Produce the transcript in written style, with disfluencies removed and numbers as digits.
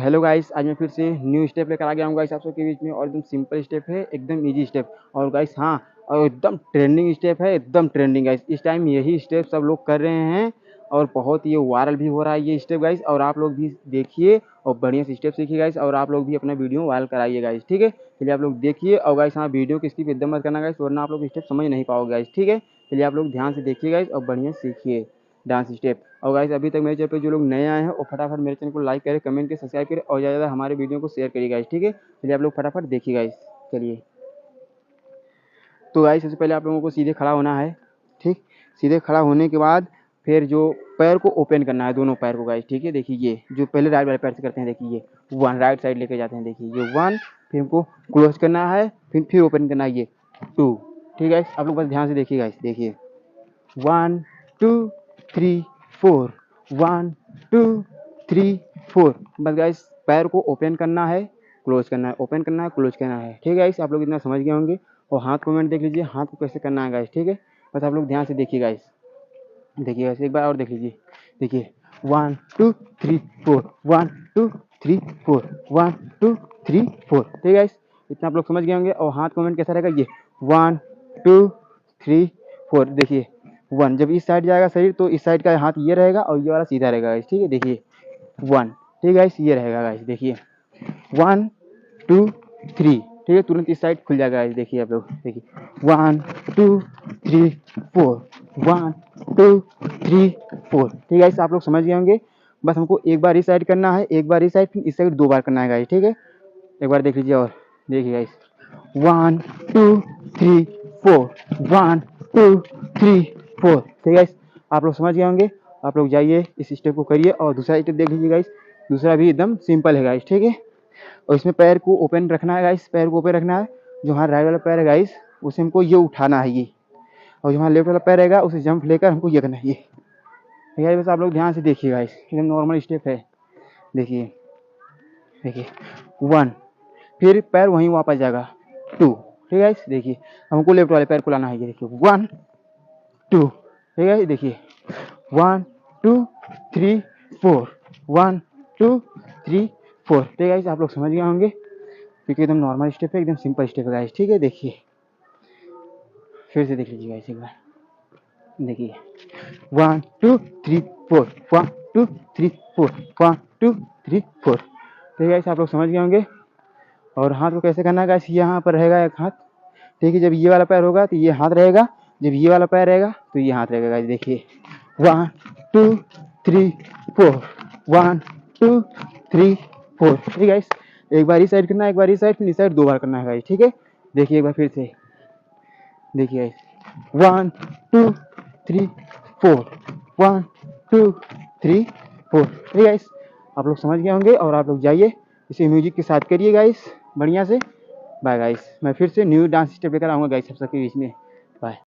Hello guys, आज मैं फिर से न्यू स्टेप लेकर आ गया हूँ गाइस आप सबके बीच में। और एकदम सिंपल स्टेप है, एकदम इजी स्टेप। और गाइस हाँ, और एकदम ट्रेंडिंग स्टेप है, एकदम ट्रेंडिंग गाइस। इस टाइम यही स्टेप सब लोग कर रहे हैं और बहुत ये वायरल भी हो रहा है ये स्टेप गाइस। और आप लोग भी देखिए और बढ़िया से स्टेप सीखिए गाइस। और आप लोग भी अपना वीडियो वायरल कराइए गाइस, ठीक है। चलिए आप लोग देखिए। और गाइस हाँ, वीडियो की स्किप एकदम मत करना गाइस, वरना आप लोग स्टेप समझ नहीं पाओगे गाइस, ठीक है। चलिए आप लोग ध्यान से देखिए गाइस और बढ़िया सीखिए डांस स्टेप। और गाइस अभी तक मेरे चैनल पे जो लोग नए आए हैं वो फटाफट मेरे चैनल को लाइक करें, कमेंट करें, सब्सक्राइब करें और ज़्यादा हमारे वीडियो को शेयर करिए गाइस, ठीक है। चलिए आप लोग फटाफट देखिए गाइस। चलिए तो गाइस सबसे पहले आप लोगों को सीधे खड़ा होना है, ठीक। सीधे खड़ा होने के बाद फिर जो पैर को ओपन करना है, दोनों पैर को गाइस, ठीक है। देखिए ये जो पहले राइट वाले पैर से करते हैं, देखिए ये वन राइट साइड लेके जाते हैं, देखिए ये वन, फिर हमको क्लोज करना है, फिर ओपन करना है ये टू, ठीक है। आप लोग बस ध्यान से देखिए गाइस, देखिए 1 2 3 4 1 2 3 4। बस गाइस पैर को ओपन करना है, क्लोज करना है, ओपन करना है, क्लोज करना है, ठीक है गाइस। आप लोग इतना समझ गए होंगे। और हाथ को मूवमेंट देख लीजिए, हाथ को कैसे करना है गाइस, ठीक है। बस आप लोग ध्यान से देखिए गाइस, देखिए गाइस एक बार और देख लीजिए, देखिए 1 2 3 4 1 2 3 4 1 2 3 4, ठीक है गाइस। इतना आप लोग समझ गए होंगे। और हाथ का मूवमेंट कैसा रहेगा, ये 1 2 3 4, देखिए 1 जब इस साइड जाएगा शरीर तो इस साइड का हाथ ये रहेगा और ये वाला सीधा रहेगा गाइस, ठीक है। देखिए 1, ठीक है गाइस, ये रहेगा गाइस, देखिए 1 2 3, ठीक है। तुरंत इस साइड खुल जाएगा गाइस, देखिए आप लोग, देखिए 1 2 3 4 1 2 3 4, ठीक है गाइस। आप लोग समझ गए होंगे। बस हमको एक बार इस साइड करना है, एक बार इस साइड, फिर इस साइड 2 बार करना है गाइस, ठीक है। एक बार देख लीजिए और देखिए गाइस 1 2 3 4 1 2 3 4, ठीक है गाइस। आप लोग समझ गए होंगे। आप लोग जाइए इस स्टेप को करिए। और दूसरा स्टेप देख लीजिए गाइस, दूसरा भी एकदम सिंपल है गाइस, ठीक है। और इसमें पैर को ओपन रखना है गाइस, पैर को ओपन रखना है। जो हमारा राइट वाला पैर है गाइस, उसे हमको ये उठाना है ये। और जो हमारा लेफ्ट वाला पैर रहेगा उसे जंप लेकर हमको ये करना है ये, ठीक है। बस आप लोग ध्यान से देखिए गाइस, एकदम नॉर्मल स्टेप है। देखिए देखिए 1, फिर पैर वहीं वापस जाएगा 2, ठीक है। देखिए हमको लेफ्ट वाले पैर को लाना है, ये देखिए 1 2, ठीक है। देखिए 1 2 3 4 1 2 3 4, ठीक है। आप लोग समझ गए होंगे क्योंकि एकदम नॉर्मल स्टेप है, एकदम सिंपल स्टेप है गाइस, ठीक है। देखिए फिर से देख लीजिए गाइस एक बार, देखिए 1 2 3 4 1 2 3 4 1 2 3 4, ठीक है। आप लोग समझ गए होंगे। और हाथ को कैसे करना है गाइस, यहाँ पर रहेगा एक हाथ, ठीक है। जब ये वाला पैर होगा तो ये हाथ रहेगा, जब ये वाला पैर रहेगा तो ये हाथ रहेगा गाइस। देखिए 1 2 3 4 1 2 3 4, ठीक है गाइस। एक बार इस साइड करना है, एक बार इस साइड, फिर इस साइड 2 बार करना है गाइस, ठीक है। देखिए एक बार फिर से, देखिए गाइस 1 2 3 4 1 2 3 4, ठीक है गाइस। आप लोग समझ गए होंगे। और आप लोग जाइए इसे म्यूजिक के साथ करिए गाइस बढ़िया से। बाय गाइस, मैं फिर से न्यू डांस स्टेप लेकर आऊँगा गाइस आप सबके बीच में। बाय।